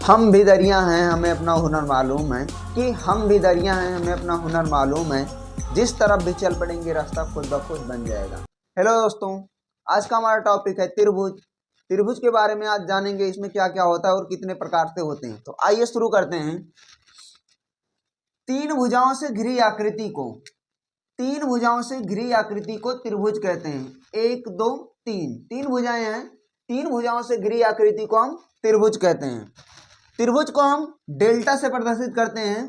हम भी दरिया हैं हमें अपना हुनर मालूम है कि हम भी दरिया हैं हमें अपना हुनर मालूम है, जिस तरफ भी चल पड़ेंगे रास्ता खुद ब खुद बन जाएगा। हेलो दोस्तों, आज का हमारा टॉपिक है त्रिभुज। त्रिभुज के बारे में आज जानेंगे, इसमें क्या क्या होता है और कितने प्रकार से होते हैं। तो आइए शुरू करते हैं। तीन भुजाओं से घिरी आकृति को त्रिभुज कहते हैं। एक दो तीन, तीन भुजाएं हैं, तीन भुजाओं से घिरी आकृति को हम त्रिभुज कहते हैं। त्रिभुज को हम डेल्टा से प्रदर्शित करते हैं।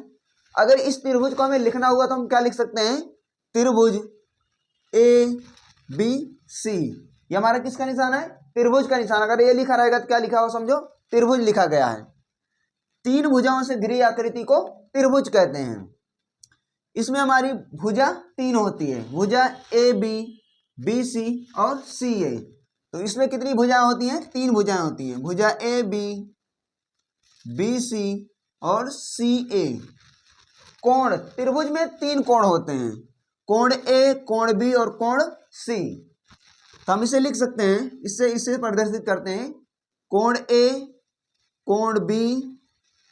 अगर इस त्रिभुज को हमें लिखना हुआ तो हम क्या लिख सकते हैं? त्रिभुज ए बी सी। ये हमारा किसका निशान है? त्रिभुज का निशान। अगर ये लिखा रहेगा तो क्या लिखा हो? समझो त्रिभुज लिखा गया है। तीन भुजाओं से घिरी आकृति को त्रिभुज कहते हैं। इसमें हमारी भुजा तीन होती है, भुजा ए बी सी और सी ए। तो इसमें कितनी भुजाएं होती हैं? तीन भुजाएं होती हैं, भुजा ए बी सी और सी ए। कोण, त्रिभुज में तीन कोण होते हैं, कोण ए, कोण बी और कोण सी। तो हम इसे लिख सकते हैं, इसे प्रदर्शित करते हैं, कोण ए, कोण बी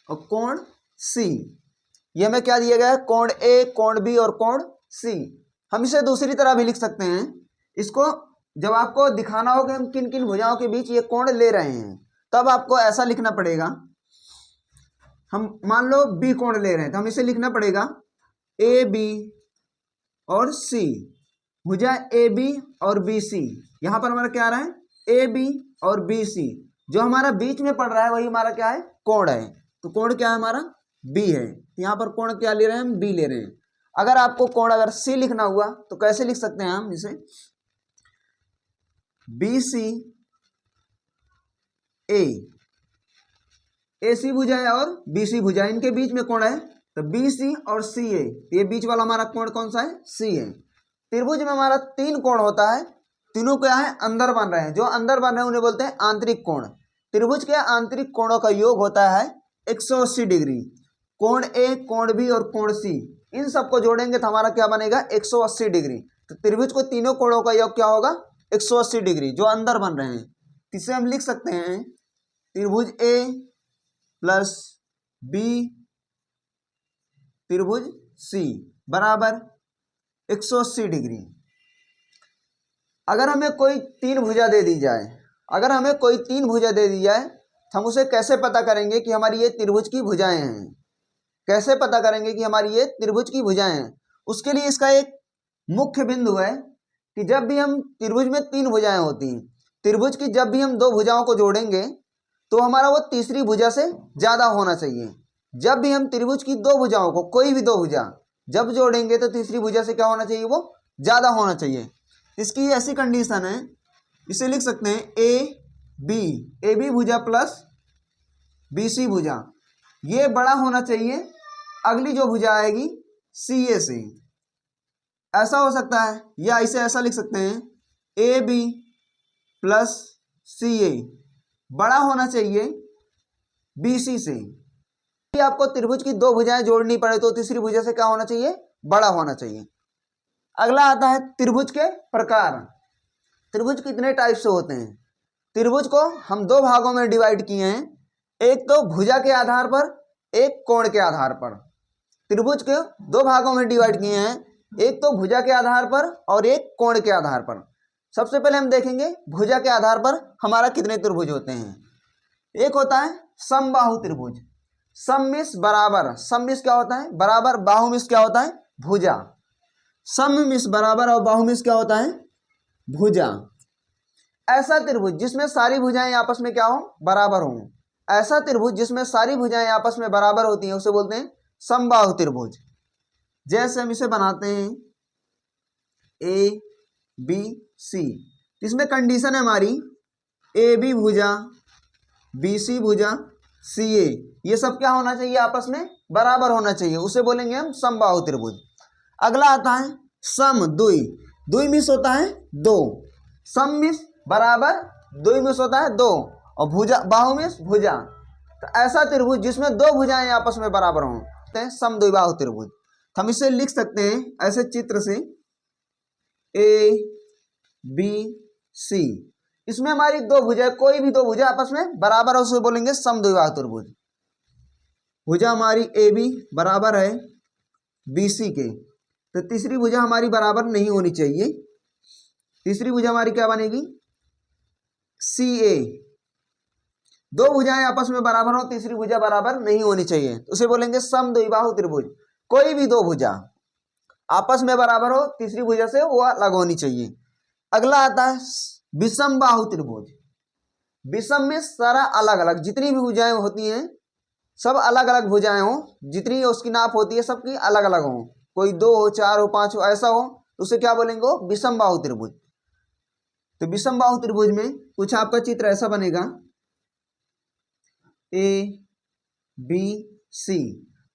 और कोण सी। ये हमें क्या दिया गया है? कोण ए, कोण बी और कोण सी। हम इसे दूसरी तरह भी लिख सकते हैं। इसको जब आपको दिखाना हो कि हम किन किन भुजाओं के बीच ये कोण ले रहे हैं, तब आपको ऐसा लिखना पड़ेगा। हम मान लो बी कोण ले रहे हैं तो हम इसे लिखना पड़ेगा ए बी और सी, भुजा ए बी और बी सी। यहां पर हमारा क्या आ रहा है? ए बी और बी सी। जो हमारा बीच में पड़ रहा है वही हमारा क्या है? कोण है। तो कोण क्या है? हमारा बी है। यहां पर कोण क्या ले रहे हैं? हम बी ले रहे हैं। अगर आपको कोण अगर सी लिखना हुआ तो कैसे लिख सकते हैं हम इसे? बी सी ए सी भुजा है और बी सी भुजा है, इनके बीच में कोण है तो बी सी और सी ए। ये बीच वाला हमारा कोण कौन सा है? सी है। त्रिभुज में हमारा तीन कोण होता है, तीनों क्या है? अंदर बन रहे हैं। जो अंदर बन रहे हैं उन्हें बोलते हैं आंतरिक कोण। त्रिभुज के आंतरिक कोणों का योग होता है 180 डिग्री। कोण ए, कोण बी और कोण सी, इन सबको जोड़ेंगे तो हमारा क्या बनेगा? 180 डिग्री। तो त्रिभुज को तीनों कोणों का योग क्या होगा? 180 डिग्री, जो अंदर बन रहे हैं। इसे हम लिख सकते हैं त्रिभुज ए प्लस बी त्रिभुज सी बराबर 180 डिग्री। अगर हमें कोई तीन भुजा दे दी जाए तो हम उसे कैसे पता करेंगे कि हमारी ये त्रिभुज की भुजाएं हैं? कैसे पता करेंगे कि हमारी ये त्रिभुज की भुजाएं हैं? उसके लिए इसका एक मुख्य बिंदु है कि जब भी हम त्रिभुज में तीन भुजाएं होती हैं, त्रिभुज की जब भी हम दो भुजाओं को जोड़ेंगे तो हमारा वो तीसरी भुजा से ज्यादा होना चाहिए। जब भी हम त्रिभुज की दो भुजाओं को, कोई भी दो भुजा जब जोड़ेंगे तो तीसरी भुजा से क्या होना चाहिए? वो ज्यादा होना चाहिए। इसकी ऐसी कंडीशन है, इसे लिख सकते हैं ए बी भुजा प्लस बी सी भुजा, ये बड़ा होना चाहिए अगली जो भुजा आएगी सी ए से। ऐसा हो सकता है, या इसे ऐसा लिख सकते हैं ए बी प्लस सी ए बड़ा होना चाहिए बी सी से। यदि आपको त्रिभुज की दो भुजाएं जोड़नी पड़े तो तीसरी भुजा से क्या होना चाहिए? बड़ा होना चाहिए। अगला आता है त्रिभुज के प्रकार। त्रिभुज कितने टाइप से होते हैं? त्रिभुज को हम दो भागों में डिवाइड किए हैं, एक तो भुजा के आधार पर, एक कोण के आधार पर। त्रिभुज के दो भागों में डिवाइड किए हैं, एक तो भुजा के आधार पर और एक कोण के आधार पर। सबसे पहले हम देखेंगे भुजा के आधार पर हमारा कितने त्रिभुज होते हैं। एक होता है समबाहु त्रिभुज। सममिस बराबर, सममिस क्या होता है? बराबर, बाहुमिस क्या होता है? भुजा। सममिस बराबर और बाहुमिस क्या होता है? भुजा। ऐसा त्रिभुज जिसमें सारी भुजाएं आपस में क्या हो? बराबर हो। ऐसा त्रिभुज जिसमें सारी भुजाएं आपस में बराबर होती हैं उसे बोलते हैं समबाहु त्रिभुज। जैसे हम इसे बनाते हैं ए बी सी, इसमें कंडीशन है हमारी ए बी भुजा, बी सी भुजा, सी ए, ये सब क्या होना चाहिए? आपस में बराबर होना चाहिए, उसे बोलेंगे हम समबाहु त्रिभुज। अगला आता है सम द्वि। द्वि मिस होता है दो, सम मिस बराबर, द्वि मिस होता है दो, और भुजा बाहुमिस भुजा। तो ऐसा त्रिभुज जिसमें दो भुजाएं आपस में बराबर हों समद्विबाहु त्रिभुज। हम इसे लिख सकते हैं ऐसे चित्र से ए बी सी। इसमें हमारी दो भुजा, कोई भी दो भुजा आपस में बराबर है उसे बोलेंगे समद्विबाहु त्रिभुज। भुजा हमारी ए बी बराबर है बी सी के, तो तीसरी भुजा हमारी बराबर नहीं होनी चाहिए। तीसरी भुजा हमारी क्या बनेगी, सी ए। दो भुजाएं आपस में बराबर हो, तीसरी भुजा बराबर नहीं होनी चाहिए, तो उसे बोलेंगे समद्विबाहु त्रिभुज। कोई भी दो भुजा आपस में बराबर हो, तीसरी भुजा से वो अलग होनी चाहिए। अगला आता है विषम बाहु त्रिभुज। विषम में सारा अलग अलग जितनी भी भुजाएं होती हैं सब अलग अलग भुजाएं हो, जितनी उसकी नाप होती है सबकी अलग अलग हो, कोई 2 हो 4 हो 5 हो ऐसा हो, तो उसे क्या बोलेंगे, विषम बाहु त्रिभुज। तो विषम बाहु त्रिभुज में कुछ आपका चित्र ऐसा बनेगा, ए बी सी,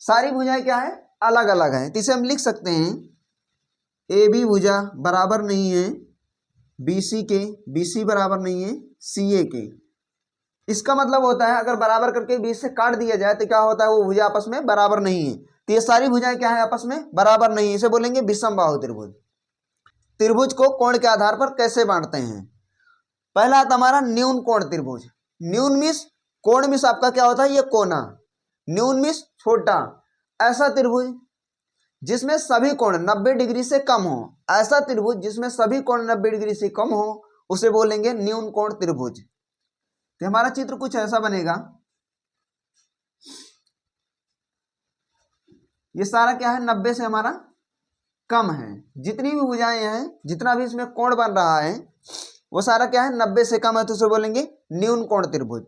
सारी भुजाएं क्या है, अलग अलग है, तो इसे हम लिख सकते हैं ए बी भुजा बराबर नहीं है बी सी के, बी सी बराबर नहीं है सी ए के। इसका मतलब होता है अगर बराबर करके बीच से काट दिया जाए तो क्या होता है, वो भुजा आपस में बराबर नहीं है, तो ये सारी भुजाएं क्या है, आपस में बराबर नहीं है, इसे बोलेंगे विषम बाहु त्रिभुज। त्रिभुज को कोण के आधार पर कैसे बांटते हैं, पहला आता हमारा न्यून कोण त्रिभुज। न्यून मीन्स कोण मीन्स आपका क्या होता है, ये कोना, न्यून मीन्स छोटा, ऐसा त्रिभुज जिसमें सभी कोण 90 डिग्री से कम हो, ऐसा त्रिभुज जिसमें सभी कोण 90 डिग्री से कम हो उसे बोलेंगे न्यून कोण त्रिभुज। तो हमारा चित्र कुछ ऐसा बनेगा, ये सारा क्या है, 90 से हमारा कम है, जितनी भी भुजाएं हैं जितना भी इसमें कोण बन रहा है वो सारा क्या है, 90 से कम है, तो उसे बोलेंगे न्यून कोण त्रिभुज।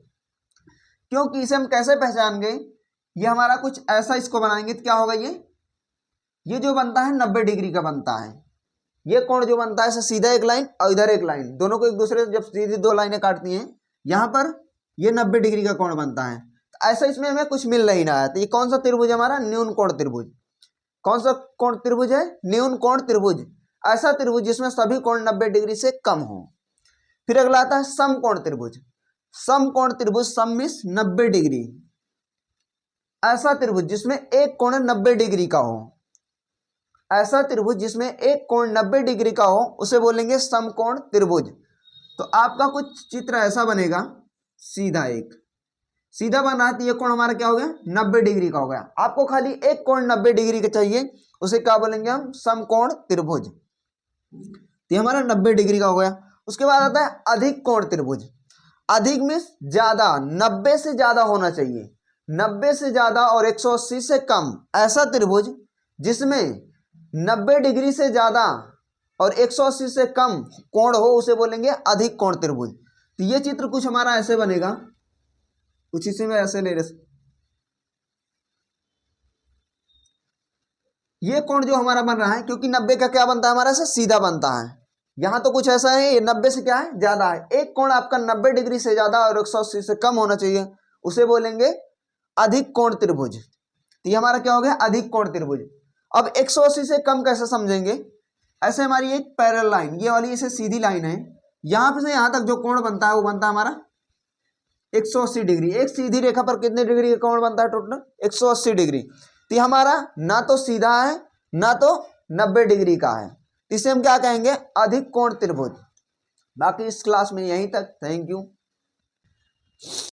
क्योंकि इसे हम कैसे पहचान गए, ये हमारा कुछ ऐसा इसको बनाएंगे तो क्या होगा, ये जो बनता है 90 डिग्री का बनता है, ये कोण जो बनता है ऐसे सीधा एक लाइन और इधर एक लाइन, दोनों को एक दूसरे से जब सीधी दो लाइनें काटती हैं यहाँ पर ये 90 डिग्री का कोण बनता है, तो ऐसा इसमें हमें कुछ मिल नहीं रहा है, तो ये कौन सा त्रिभुज है हमारा, न्यून कोण त्रिभुज। कौन सा कोण त्रिभुज है, न्यून कोण त्रिभुज, ऐसा त्रिभुज जिसमें सभी कोण 90 डिग्री से कम हो। फिर अगला आता है समकोण त्रिभुज। समकोण त्रिभुज, सम मीन्स 90 डिग्री, ऐसा त्रिभुज जिसमें एक कोण 90 डिग्री का हो, ऐसा त्रिभुज जिसमें एक कोण 90 डिग्री का हो उसे बोलेंगे समकोण त्रिभुज। तो आपका कुछ चित्र ऐसा बनेगा, सीधा एक सीधा बना है, तो ये कोण हमारा क्या हो गया, 90 डिग्री का हो गया। आपको खाली एक कोण 90 डिग्री का चाहिए, उसे क्या बोलेंगे हम, समकोण त्रिभुज। तो हमारा 90 डिग्री का हो गया। उसके बाद आता है अधिक कोण त्रिभुज। अधिक मीन्स ज्यादा, 90 से ज्यादा होना चाहिए, 90 से ज्यादा और 180 से कम, ऐसा त्रिभुज जिसमें 90 डिग्री से ज्यादा और 180 से कम कोण हो उसे बोलेंगे अधिक कोण त्रिभुज। तो ये चित्र कुछ हमारा ऐसे बनेगा, कुछ इसी में ऐसे ले रहे, ये कोण जो हमारा बन रहा है क्योंकि 90 का क्या बनता है हमारा से सीधा बनता है, यहां तो कुछ ऐसा है, ये 90 से क्या है, ज्यादा है। एक कोण आपका 90 डिग्री से ज्यादा और 180 से कम होना चाहिए, उसे बोलेंगे अधिक कोण त्रिभुज। तो ये हमारा क्या हो गया, अधिक कोण त्रिभुज। अब 180 से कम कैसे समझेंगे, ऐसे हमारी एक पैरेलल लाइन, ये वाली इसे सीधी लाइन है, यहां से यहां तक जो कोण बनता है वो बनता है हमारा 180 डिग्री। एक सीधी रेखा पर कितने डिग्री का कोण बनता है, टोटल 180 डिग्री। तो हमारा ना तो सीधा है ना तो 90 डिग्री का है, इसे हम क्या कहेंगे, अधिक कोण त्रिभुज। बाकी इस क्लास में यहीं तक, थैंक यू।